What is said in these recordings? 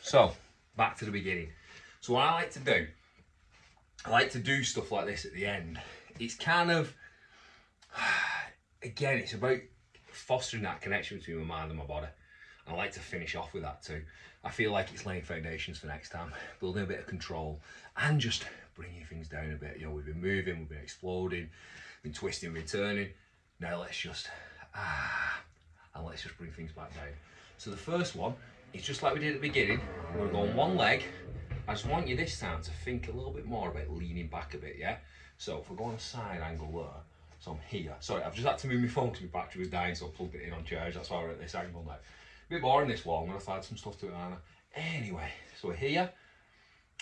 So, back to the beginning. So what I like to do stuff like this at the end. It's kind of, again, it's about fostering that connection between my mind and my body. I like to finish off with that too. I feel like it's laying foundations for next time, building a bit of control and just bringing things down a bit. You know, we've been moving, we've been exploding, been twisting, been turning. Now let's just, and let's just bring things back down. So the first one is just like we did at the beginning. We're gonna go on one leg. I just want you this time to think a little bit more about leaning back a bit, yeah? So if we go on a side angle there, so I'm here. Sorry, I've just had to move my phone because my battery was dying, so I plugged it in on charge. That's why we're at this angle now. A bit more in this wall, I'm gonna add some stuff to it, Anna. Anyway, so we're here.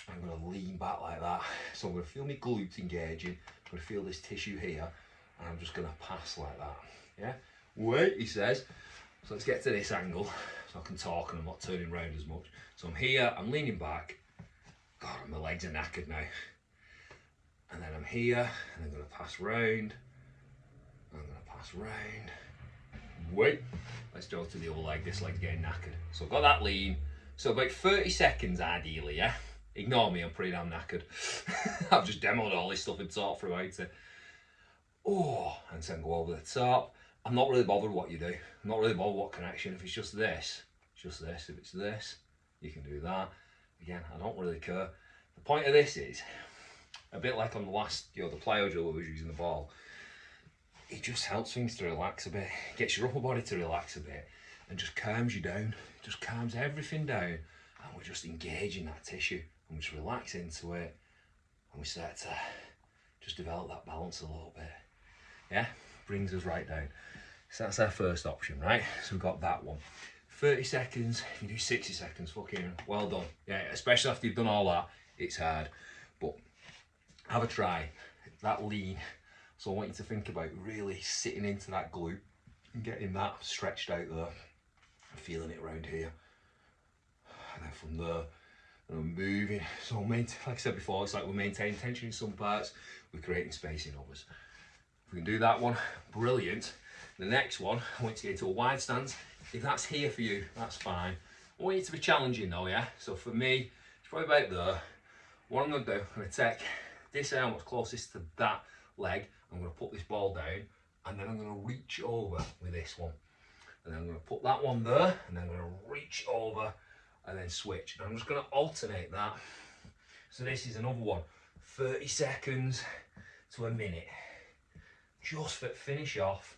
I'm gonna lean back like that. So I'm gonna feel my glutes engaging. I'm gonna feel this tissue here, and I'm just gonna pass like that, yeah? Wait, he says. So let's get to this angle, so I can talk and I'm not turning around as much. So I'm here, I'm leaning back. God, my legs are knackered now. And then I'm here, and I'm gonna pass round. I'm gonna pass round. Wait, let's go to the other leg. This leg's getting knackered. So I've got that lean. So about 30 seconds ideally, yeah? Ignore me, I'm pretty damn knackered. I've just demoed all this stuff and talked throughout it. Oh, and then go over the top. I'm not really bothered what you do. I'm not really bothered what connection. If it's just this, it's just this. If it's this, you can do that. Again, I don't really care. The point of this is, a bit like on the last, you know, the plyo drill where we was using the ball, it just helps things to relax a bit, gets your upper body to relax a bit, and just calms you down, just calms everything down, and we're just engaging that tissue, and we just relax into it, and we start to just develop that balance a little bit, yeah? Brings us right down. So that's our first option, right? So we've got that one. 30 seconds, you do 60 seconds, fucking well done. Yeah, especially after you've done all that, it's hard. But have a try, that lean. So I want you to think about really sitting into that glute and getting that stretched out there, and feeling it around here. And then from there, and I'm moving. So like I said before, it's like we're maintaining tension in some parts, we're creating space in others. If we can do that one, brilliant. The next one, I want you to get into a wide stance. If that's here for you, that's fine. I want you to be challenging though, yeah? So for me, it's probably about there. What I'm gonna do, I'm gonna take this arm what's closest to that leg, I'm gonna put this ball down, and then I'm gonna reach over with this one. And then I'm gonna put that one there, and then I'm gonna reach over, and then switch. And I'm just gonna alternate that. So this is another one, 30 seconds to a minute. Just for finish off,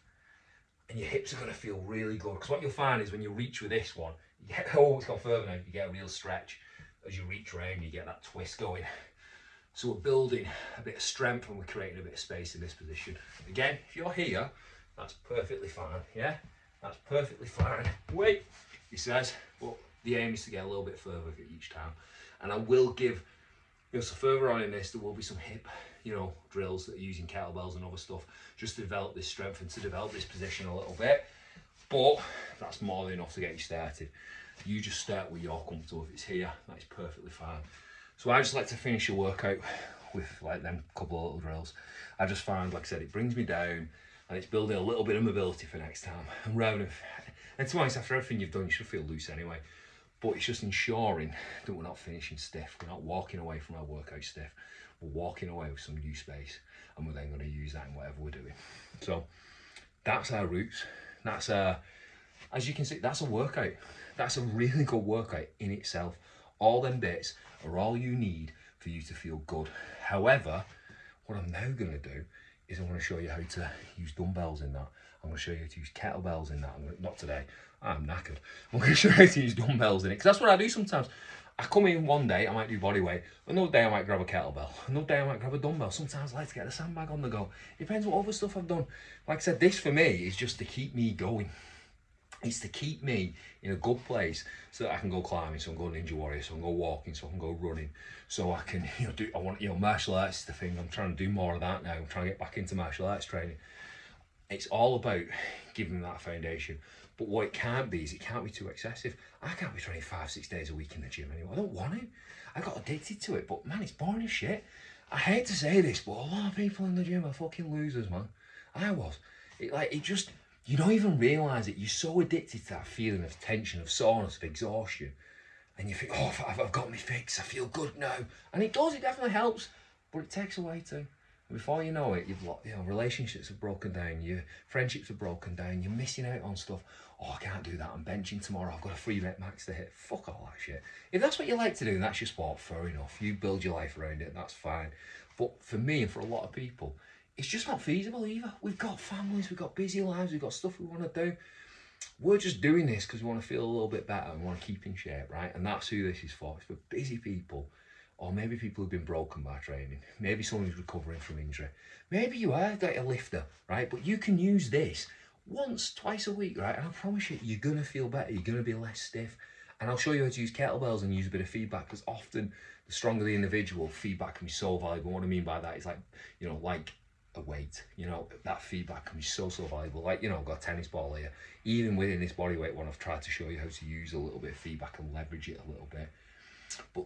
and your hips are going to feel really good, because what you'll find is when you reach with this one, you get, oh, it's gone further now, you get a real stretch. As you reach around, you get that twist going. So we're building a bit of strength and we're creating a bit of space in this position. Again, if you're here, that's perfectly fine, yeah? That's perfectly fine. Wait, he says, but the aim is to get a little bit further each time. And I will give, you know, so further on in this, there will be some hip, you know, drills that are using kettlebells and other stuff, just to develop this strength and to develop this position a little bit. But that's more than enough to get you started. You just start where you're comfortable. If it's here, that's perfectly fine. So I just like to finish a workout with like them couple of little drills. I just find, like I said, it brings me down and it's building a little bit of mobility for next time. And rather than, and to be honest, after everything you've done, you should feel loose anyway. But it's just ensuring that we're not finishing stiff. We're not walking away from our workout stiff. We're walking away with some new space, and we're then going to use that in whatever we're doing. So that's our routes. That's our, as you can see, that's a workout. That's a really good workout in itself. All them bits are all you need for you to feel good. However, what I'm now going to do is I'm going to show you how to use dumbbells in that. I'm going to show you how to use kettlebells in that. Not today, I'm knackered. I'm going to show you how to use dumbbells in it, because that's what I do sometimes. I come in one day, I might do body weight. Another day I might grab a kettlebell. Another day I might grab a dumbbell. Sometimes I like to get the sandbag on the go. Depends what other stuff I've done. Like I said, this for me is just to keep me going. It's to keep me in a good place so that I can go climbing, so I can go ninja warrior, so I can go walking, so I can go running, so I can, you know, do, I want, you know, martial arts is the thing. I'm trying to do more of that now. I'm trying to get back into martial arts training. It's all about giving that foundation. But what it can't be is it can't be too excessive. I can't be training 5-6 days a week in the gym anymore. I don't want it. I got addicted to it, but man, it's boring as shit. I hate to say this, but a lot of people in the gym are fucking losers, man. I was. It just, you don't even realise it. You're so addicted to that feeling of tension, of soreness, of exhaustion. and you think, oh, I've got my fix, I feel good now. And it does, it definitely helps, but it takes away too. And before you know it, relationships have broken down, your friendships have broken down, you're missing out on stuff. Oh, I can't do that, I'm benching tomorrow, I've got a 3 rep max to hit. Fuck all that shit. If that's what you like to do and that's your sport, fair enough. You build your life around it, that's fine. But for me and for a lot of people, it's just not feasible either. We've got families, we've got busy lives, we've got stuff we want to do. We're just doing this because we want to feel a little bit better and want to keep in shape, right? And that's who this is for. It's for busy people, or maybe people who've been broken by training. Maybe someone who's recovering from injury. Maybe you are like a lifter, right? But you can use this once, twice a week, right? And I promise you, you're going to feel better. You're going to be less stiff. And I'll show you how to use kettlebells and use a bit of feedback, because often the stronger the individual, feedback can be so valuable. What I mean by that is like, like a weight, that feedback can be so valuable. Like, I've got a tennis ball here. Even within this bodyweight one, I've tried to show you how to use a little bit of feedback and leverage it a little bit. But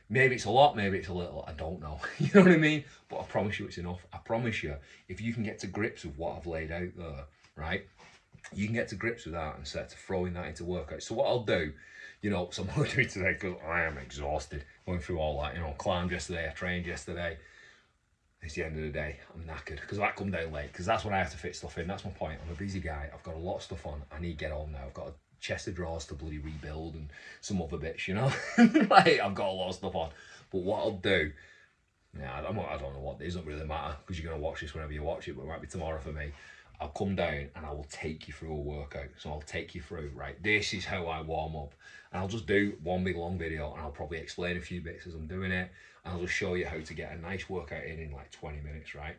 maybe it's a lot, maybe it's a little, I don't know. You know what I mean? But I promise you it's enough. I promise you, if you can get to grips with what I've laid out there, right? You can get to grips with that and start to throwing that into workouts. So what I'll do, so I'm going to do it today because I am exhausted going through all that. Climbed yesterday, I trained yesterday. It's the end of the day, I'm knackered because I come down late, because that's when I have to fit stuff in. That's my point. I'm a busy guy, I've got a lot of stuff on, I need to get on now. I've got a chest of drawers to bloody rebuild and some other bits, like I've got a lot of stuff on. But what I'll do, I don't know what, it doesn't really matter because you're going to watch this whenever you watch it, but it might be tomorrow for me. I'll come down and I will take you through a workout. So I'll take you through, right, this is how I warm up. And I'll just do one big long video and I'll probably explain a few bits as I'm doing it. And I'll just show you how to get a nice workout in like 20 minutes, right?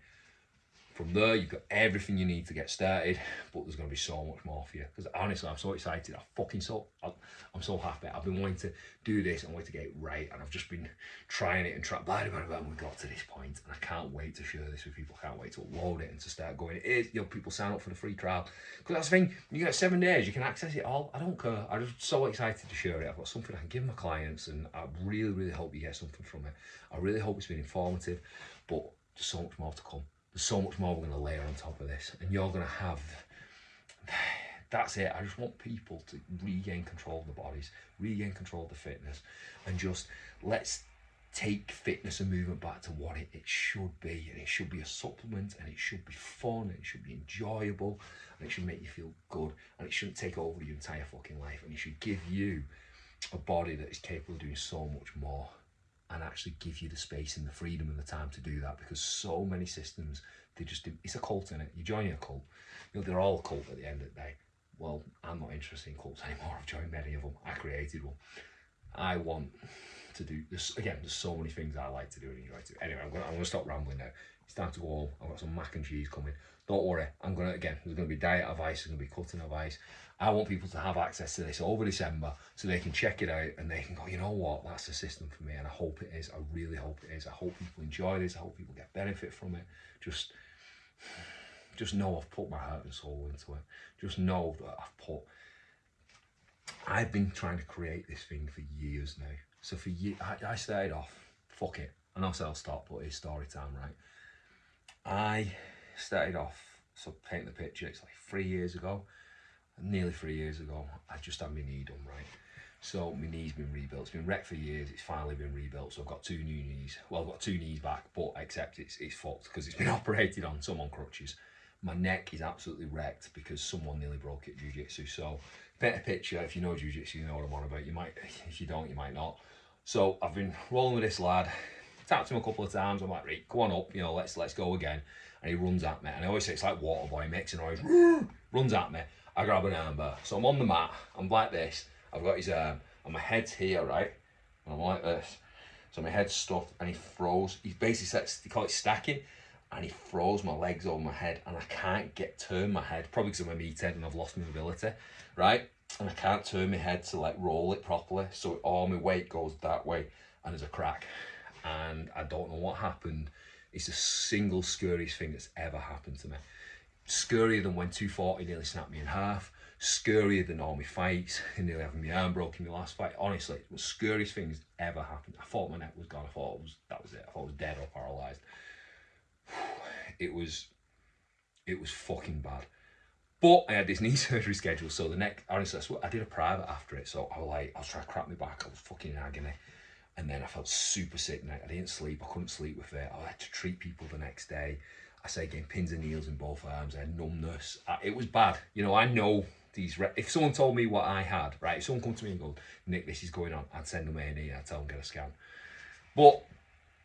From there, you've got everything you need to get started, but there's going to be so much more for you. Because honestly, I'm so excited. I'm so happy. I've been wanting to do this and wanting to get it right, and I've just been trying it and and we got to this point, and I can't wait to share this with people. I can't wait to upload it and to start going. It is, people sign up for the free trial, because that's the thing. You get 7 days, you can access it all. I don't care. I'm just so excited to share it. I've got something I can give my clients, and I really, really hope you get something from it. I really hope it's been informative, but there's so much more to come. There's so much more we're going to layer on top of this, and you're going to have, that's it. I just want people to regain control of their bodies, regain control of the fitness, and just let's take fitness and movement back to what it should be. And it should be a supplement, and it should be fun, and it should be enjoyable, and it should make you feel good, and it shouldn't take over your entire fucking life, and it should give you a body that is capable of doing so much more, and actually give you the space and the freedom and the time to do that. Because so many systems, it's a cult, innit? You're joining a cult. They're all a cult at the end of the day. Well, I'm not interested in cults anymore. I've joined many of them. I created one. I want to do this. Again, there's so many things I like to do and enjoy to. Anyway, I'm going to stop rambling now. It's time to go home. I've got some mac and cheese coming. Don't worry. There's going to be diet advice. There's going to be cutting advice. I want people to have access to this over December so they can check it out and they can go, you know what, that's the system for me. And I hope it is. I really hope it is. I hope people enjoy this. I hope people get benefit from it. Just know I've put my heart and soul into it. Just know that I've been trying to create this thing for years now. So for years, I started off, fuck it. I know I'll stop, but it's story time, right? I started off, so paint the picture, it's like 3 years ago. Nearly 3 years ago, I just had my knee done, right? So my knee's been rebuilt. It's been wrecked for years. It's finally been rebuilt. So I've got 2 new knees. Well, I've got 2 knees back, but except it's fucked because it's been operated on. Some on crutches. My neck is absolutely wrecked because someone nearly broke it jiu-jitsu. So paint a picture. If you know jiu-jitsu, you know what I'm on about. You might, if you don't, you might not. So I've been rolling with this lad. Tapped him a couple of times. I'm like, right, come on up. Let's go again. And he runs at me. And I always say it's like water boy. He makes a noise. Runs at me. I grab an armbar. So I'm on the mat. I'm like this. I've got his arm. And my head's here, right? And I'm like this. So my head's stuffed. And he throws. He basically sets, they call it stacking. And he throws my legs over my head. And I can't turn my head. Probably because I'm a meathead and I've lost my mobility. Right? And I can't turn my head to like roll it properly. So all my weight goes that way. And there's a crack. And I don't know what happened. It's the single scariest thing that's ever happened to me. Scarier than when 240 nearly snapped me in half. Scarier than all my fights. And nearly having my arm broken in my last fight. Honestly, it was the scariest thing that's ever happened. I thought my neck was gone. I thought that was it. I thought I was dead or paralysed. It was fucking bad. But I had this knee surgery schedule, so the next, honestly, I did a private after it, so I was trying to crap my back, I was fucking in agony. And then I felt super sick, I didn't sleep, I couldn't sleep with it, I had to treat people the next day. I say getting pins and needles in both arms, I had numbness, it was bad. You know, I know these, if someone told me what I had, right, if someone come to me and go, Nick, this is going on, I'd send them A&E, I'd tell them get a scan. But,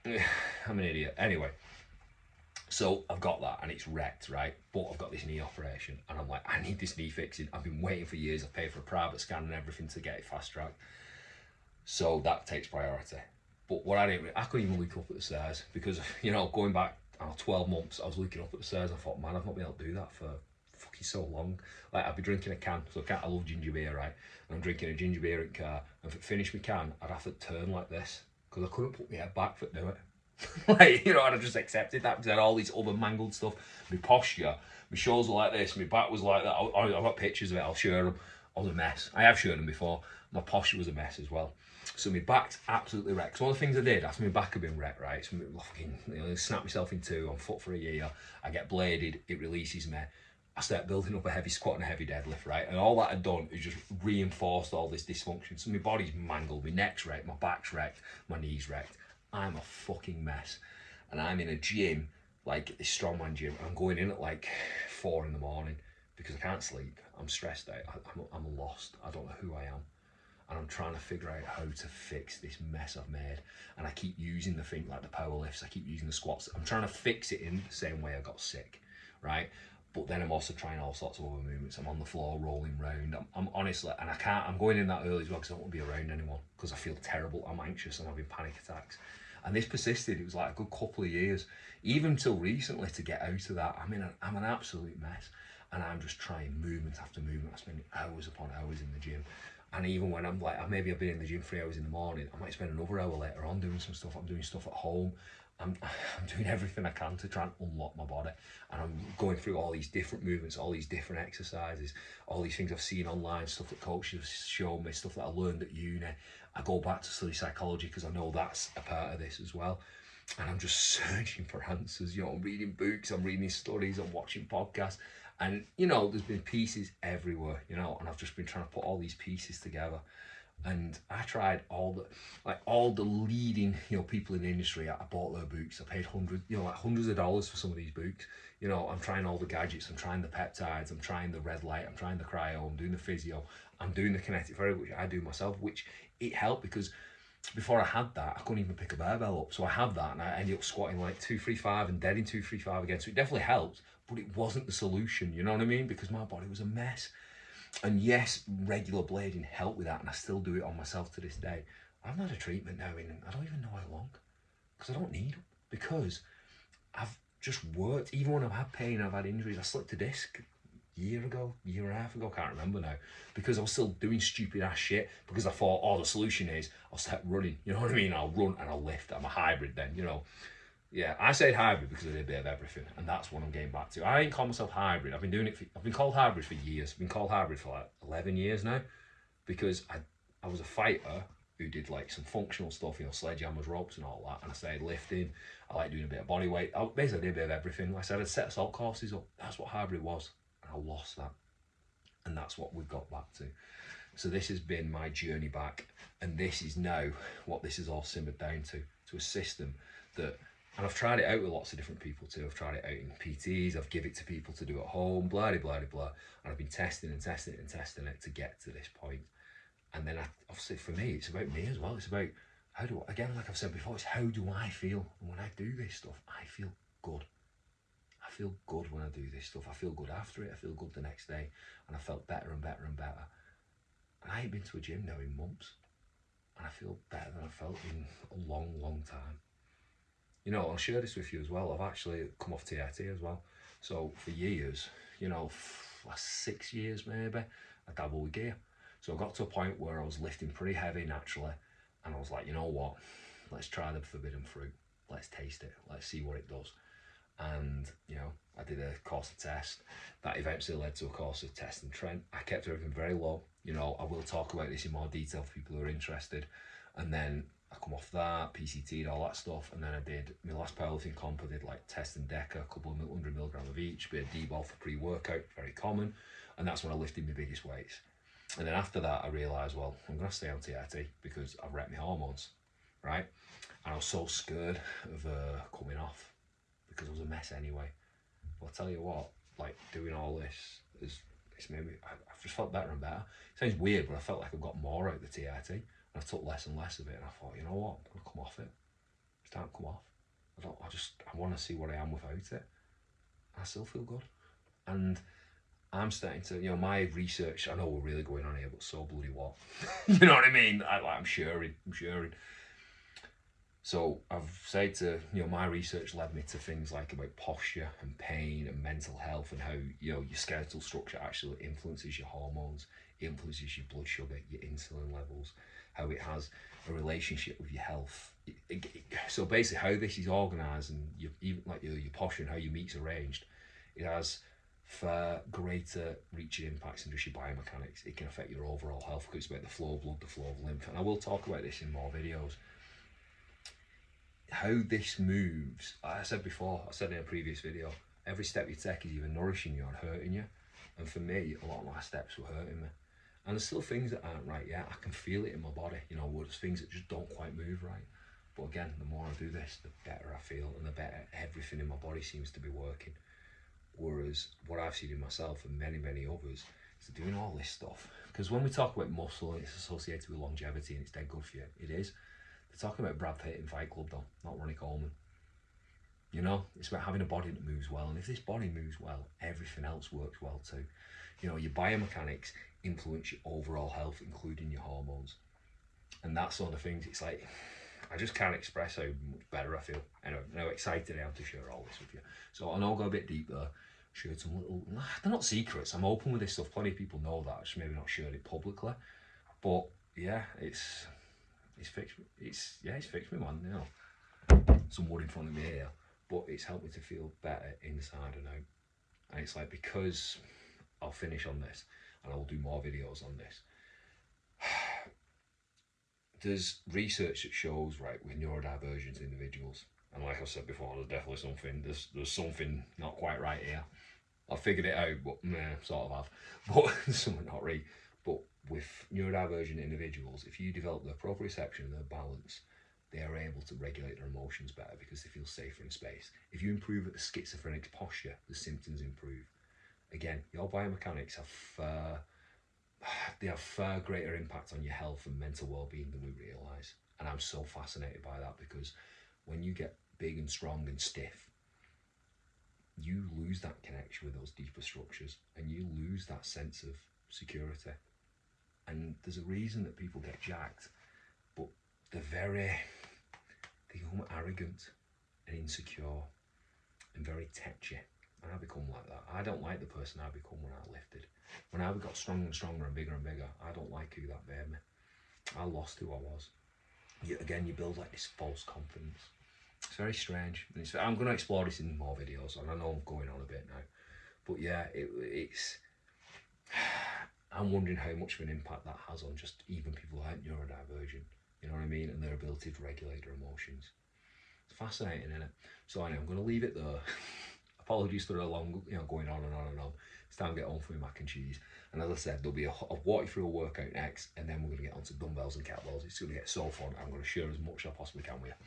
I'm an idiot. Anyway, so I've got that and it's wrecked, right? But I've got this knee operation and I'm like, I need this knee fixing. I've been waiting for years, I've paid for a private scan and everything to get it fast tracked. So that takes priority. But what I couldn't even look up at the stairs because, you know, going back 12 months, I was looking up at the stairs and I thought, man, I've not been able to do that for fucking so long. Like, I'd be drinking a can, so I love ginger beer, right? And I'm drinking a ginger beer in car, and if it finished my can, I'd have to turn like this because I couldn't put my head back for it to do it. Like, you know, and I just accepted that because I had all these other mangled stuff. My posture, my shoulders were like this, my back was like that. I've got pictures of it, I'll share them. I was a mess. I have shared them before. My posture was a mess as well. So my back's absolutely wrecked. So one of the things I did after my back had been wrecked, right? So I fucking, you know, snap myself in two, on foot for a year. I get bladed, it releases me. I start building up a heavy squat and a heavy deadlift, right? And all that I'd done is just reinforced all this dysfunction. So my body's mangled, my neck's wrecked, my back's wrecked, my knee's wrecked. I'm a fucking mess. And I'm in a gym, like this strongman gym. I'm going in at like 4 in the morning because I can't sleep. I'm stressed out. I'm lost. I don't know who I am. And I'm trying to figure out how to fix this mess I've made. And I keep using the thing like the power lifts, I keep using the squats. I'm trying to fix it in the same way I got sick, right? But then I'm also trying all sorts of other movements. I'm on the floor rolling round. I'm honestly, and I'm going in that early as well because I don't want to be around anyone because I feel terrible. I'm anxious, I'm having panic attacks. And this persisted, it was like a good couple of years, even till recently to get out of that. I'm an absolute mess. And I'm just trying movement after movement. I spend hours upon hours in the gym. And even when I'm like, maybe I've been in the gym 3 hours in the morning, I might spend another hour later on doing some stuff. I'm doing stuff at home. I'm doing everything I can to try and unlock my body. And I'm going through all these different movements, all these different exercises, all these things I've seen online, stuff that coaches have shown me, stuff that I learned at uni. I go back to study psychology because I know that's a part of this as well. And I'm just searching for answers. You know, I'm reading books, I'm reading studies, I'm watching podcasts. And, you know, there's been pieces everywhere, you know, and I've just been trying to put all these pieces together. And I tried all the leading, you know, people in the industry. I bought their books. I paid hundreds of dollars for some of these books. You know, I'm trying all the gadgets. I'm trying the peptides. I'm trying the red light. I'm trying the cryo. I'm doing the physio. I'm doing the kinetic therapy, which I do myself, which it helped because before I had that, I couldn't even pick a barbell up. So I had that and I ended up squatting like 235 and dead in 235 again. So it definitely helped, but it wasn't the solution, you know what I mean? Because my body was a mess. And yes, regular blading helped with that, and I still do it on myself to this day. I've had a treatment now in, I don't even know how long, because I don't need them, because I've just worked. Even when I've had pain, I've had injuries. I slipped a disc year and a half ago, can't remember now, because I was still doing stupid ass shit, because I thought, oh, the solution is I'll start running, you know what I mean? I'll run and I'll lift. I'm a hybrid then, you know. Yeah, I said hybrid because I did a bit of everything, and that's what I'm getting back to. I ain't call myself hybrid. I've been called hybrid for years. I've been called hybrid for like 11 years now, because I was a fighter who did like some functional stuff, you know, sledgehammers, ropes and all that, and I started lifting. I like doing a bit of body weight. I basically did a bit of everything. Like I said, I'd set assault courses up. That's what hybrid was, and I lost that, and that's what we've got back to. So this has been my journey back, and this is now what this is all simmered down to a system that. And I've tried it out with lots of different people too. I've tried it out in PTs, I've given it to people to do at home, blah, blah, blah, blah. And I've been testing and testing and testing it to get to this point. And then obviously for me, it's about me as well. It's about again, like I've said before, it's how do I feel? And when I do this stuff, I feel good. I feel good when I do this stuff. I feel good after it. I feel good the next day. And I felt better and better and better. And I ain't been to a gym now in months. And I feel better than I felt in a long, long time. You know, I'll share this with you as well. I've actually come off TRT as well. So for years, you know, last 6 years maybe, I dabbled with gear. So I got to a point where I was lifting pretty heavy naturally. And I was like, you know what? Let's try the forbidden fruit. Let's taste it. Let's see what it does. And, you know, I did a course of test. That eventually led to a course of test and trend. I kept everything very low. You know, I will talk about this in more detail for people who are interested. And then I come off that, PCT'd, all that stuff, and then I did my last powerlifting comp. I did like test and deca, a couple of 100 mg of each, bit of D-ball for pre-workout, very common, and that's when I lifted my biggest weights. And then after that, I realised, well, I'm going to stay on TRT because I've wrecked my hormones, right? And I was so scared of coming off because it was a mess anyway. But I'll tell you what, like doing all this, it's made me, I've just felt better and better. It sounds weird, but I felt like I've got more out of the TRT. And I took less and less of it, and I thought, you know what, I'm going to come off it. It's time to come off. I want to see what I am without it. I still feel good. And I'm starting to, my research, I know we're really going on here, but so bloody what? You know what I mean? I'm sharing. So I've said to, my research led me to things like about posture and pain and mental health, and how, your skeletal structure actually influences your hormones, influences your blood sugar, your insulin levels, how it has a relationship with your health. So basically how this is organised, and even like your posture and how your meat's arranged, it has far greater reaching impacts than just your biomechanics. It can affect your overall health because it's about the flow of blood, the flow of lymph, and I will talk about this in more videos. How this moves, I said in a previous video, every step you take is either nourishing you or hurting you. And for me, a lot of my steps were hurting me. And there's still things that aren't right yet. I can feel it in my body, there's things that just don't quite move right. But again, the more I do this, the better I feel, and the better everything in my body seems to be working. Whereas what I've seen in myself and many, many others is doing all this stuff. Because when we talk about muscle and it's associated with longevity and it's dead good for you, it is. They're talking about Brad Pitt in Fight Club though, not Ronnie Coleman. It's about having a body that moves well. And if this body moves well, everything else works well too. Your biomechanics influence your overall health, including your hormones. And that sort of things, it's like, I just can't express how much better I feel. Anyway, how excited I am to share all this with you. So I know I'll go a bit deep there. Shared some little, they're not secrets. I'm open with this stuff. Plenty of people know that. I just maybe not shared it publicly. But yeah, it's fixed me, man. Some wood in front of me here. But it's helped me to feel better inside and out. And it's like, because I'll finish on this and I'll do more videos on this. There's research that shows, right, with neurodivergent individuals, and like I said before, there's definitely something, there's something not quite right here. I've figured it out, but sort of have, but something not right. But with neurodivergent individuals, if you develop their proprioception and their balance, they are able to regulate their emotions better because they feel safer in space. If you improve a schizophrenic's posture, the symptoms improve. Again, your biomechanics have far greater impact on your health and mental well-being than we realise. And I'm so fascinated by that, because when you get big and strong and stiff, you lose that connection with those deeper structures, and you lose that sense of security. And there's a reason that people get jacked, but they become arrogant and insecure and very tetchy. And I become like that. I don't like the person I become when I lifted. When I got stronger and stronger and bigger, I don't like who that made me. I lost who I was. Again, you build like this false confidence. It's very strange. And I'm going to explore this in more videos, and I know I'm going on a bit now. But yeah, it's... I'm wondering how much of an impact that has on just even people who aren't neurodivergent, you know what I mean, and their ability to regulate their emotions. It's fascinating, isn't it? So anyway, I'm going to leave it there. Apologies for a long, going on and on and on. It's time to get on for my mac and cheese. And as I said, I'll walk you through a workout next, and then we're going to get onto dumbbells and kettlebells. It's going to get so fun. I'm going to share as much as I possibly can with you.